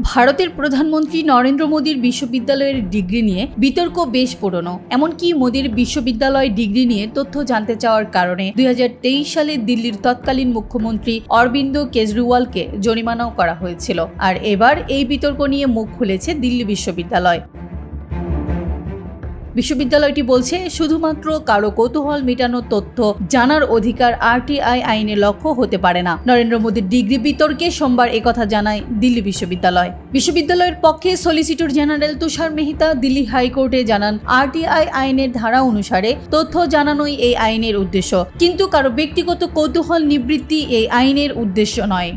ভারতের প্রধানমন্ত্রী নরেন্দ্র মোদীর বিশ্ববিদ্যালয়ের ডিগ্রি নিয়ে বিতর্ক বেশ পুরনো। এমনকি মোদীর বিশ্ববিদ্যালয় ডিগ্রি নিয়ে তথ্য জানতে চাওয়ার কারণে 2023 সালে দিল্লির তৎকালীন মুখ্যমন্ত্রী অরবিন্দ কেজরিওয়ালকে জরিমানাও করা হয়েছিল। আর এবার এই বিতর্ক নিয়ে মুখ খুলেছে দিল্লি বিশ্ববিদ্যালয়। বিশ্ববিদ্যালয়টি বলছে, শুধুমাত্র কারো কৌতূহল মেটানো তথ্য জানার অধিকার আরটিআই আইনের লক্ষ্য হতে পারে না। নরেন্দ্র মোদীর ডিগ্রি বিতর্কে সোমবার একথা জানায় দিল্লি বিশ্ববিদ্যালয়। বিশ্ববিদ্যালয়ের পক্ষে সলিসিটর জেনারেল তুষার মেহতা দিল্লি হাইকোর্টে জানান, আরটিআই আইনের ধারা অনুসারে তথ্য জানানোই এই আইনের উদ্দেশ্য, কিন্তু কারো ব্যক্তিগত কৌতূহল নিবৃত্তি এই আইনের উদ্দেশ্য নয়।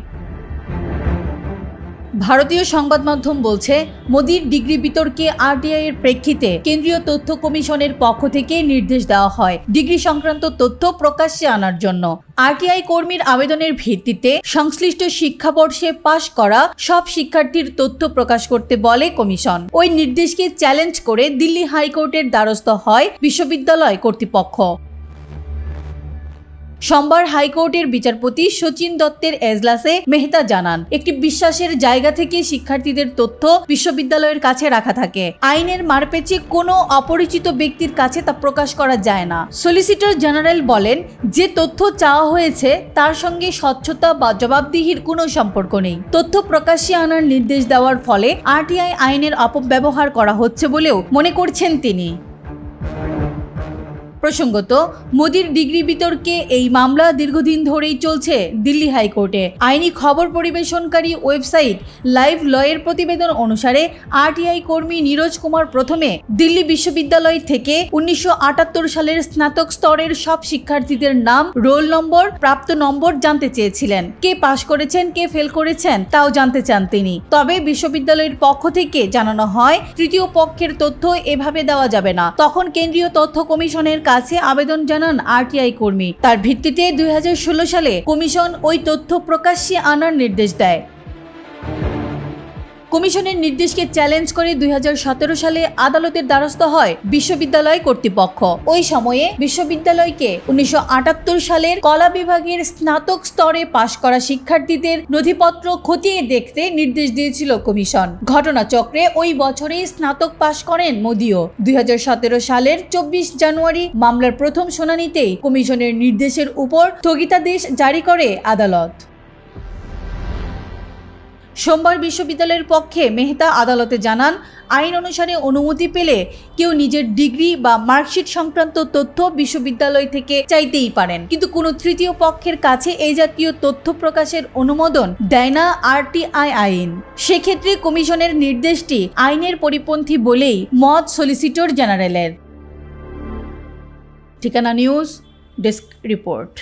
ভারতীয় সংবাদ মাধ্যম বলছে, মোদীর ডিগ্রি বিতর্কে আরটিআই এর প্রেক্ষিতে কেন্দ্রীয় তথ্য কমিশনের পক্ষ থেকে নির্দেশ দেওয়া হয় ডিগ্রি সংক্রান্ত তথ্য প্রকাশ্যে আনার জন্য। আরটিআই কর্মীর আবেদনের ভিত্তিতে সংশ্লিষ্ট শিক্ষাবর্ষে পাশ করা সব শিক্ষার্থীর তথ্য প্রকাশ করতে বলে কমিশন। ওই নির্দেশকে চ্যালেঞ্জ করে দিল্লি হাইকোর্টের দ্বারস্থ হয় বিশ্ববিদ্যালয় কর্তৃপক্ষ। সোমবার হাইকোর্টের বিচারপতি শচীন দত্তের এজলাসে মেহতা জানান, একটি বিশ্বাসের জায়গা থেকে শিক্ষার্থীদের তথ্য বিশ্ববিদ্যালয়ের কাছে রাখা থাকে। আইনের মারপেচে কোনো অপরিচিত ব্যক্তির কাছে তা প্রকাশ করা যায় না। সলিসিটর জেনারেল বলেন, যে তথ্য চাওয়া হয়েছে তার সঙ্গে স্বচ্ছতা বা জবাবদিহির কোনো সম্পর্ক নেই। তথ্য প্রকাশ্যে আনার নির্দেশ দেওয়ার ফলে আরটিআই আইনের অপব্যবহার করা হচ্ছে বলেও মনে করছেন তিনি। প্রসঙ্গত, মোদীর ডিগ্রি বিতর্কে এই মামলা দীর্ঘদিন ধরেই চলছে দিল্লি হাইকোর্টে। আইনি খবর পরিবেশনকারী ওয়েবসাইট লাইভ লয়ের প্রতিবেদন অনুসারে আরটিআই কর্মী নীরজ কুমার প্রথমে দিল্লি বিশ্ববিদ্যালয় থেকে 1978 সালের স্নাতক স্তরের সব শিক্ষার্থীদের নাম, রোল নম্বর, প্রাপ্ত নম্বর জানতে চেয়েছিলেন। কে পাশ করেছেন, কে ফেল করেছেন তাও জানতে চান তিনি। তবে বিশ্ববিদ্যালয়ের পক্ষ থেকে জানানো হয়, তৃতীয় পক্ষের তথ্য এভাবে দেওয়া যাবে না। তখন কেন্দ্রীয় তথ্য কমিশনের কাছে আবেদন জানান আরটিআই কর্মী। তার ভিত্তিতে 2016 সালে কমিশন ওই তথ্য প্রকাশ্যে আনার নির্দেশ দেয়। কমিশনের নির্দেশকে চ্যালেঞ্জ করে 2017 সালে আদালতের দ্বারস্থ হয় বিশ্ববিদ্যালয় কর্তৃপক্ষ। ওই সময়ে বিশ্ববিদ্যালয়কে 1978 সালের কলা বিভাগের স্নাতক স্তরে পাশ করা শিক্ষার্থীদের নথিপত্র খতিয়ে দেখতে নির্দেশ দিয়েছিল কমিশন। ঘটনাচক্রে ওই বছরেই স্নাতক পাশ করেন মোদিও। 2017 সালের 24 জানুয়ারি মামলার প্রথম শুনানিতেই কমিশনের নির্দেশের উপর স্থগিতাদেশ জারি করে আদালত। সোমবার বিশ্ববিদ্যালয়ের পক্ষে মেহতা আদালতে জানান, আইন অনুসারে অনুমতি পেলে কেউ নিজের ডিগ্রি বা মার্কশিট সংক্রান্ত তথ্য বিশ্ববিদ্যালয় থেকে চাইতেই পারেন, কিন্তু কোনো তৃতীয় পক্ষের কাছে এই জাতীয় তথ্য প্রকাশের অনুমোদন দেয় না আরটিআই আইন। সেক্ষেত্রে কমিশনের নির্দেশটি আইনের পরিপন্থী বলেই মত সলিসিটর জেনারেলের। ঠিকানা নিউজ ডেস্ক রিপোর্ট।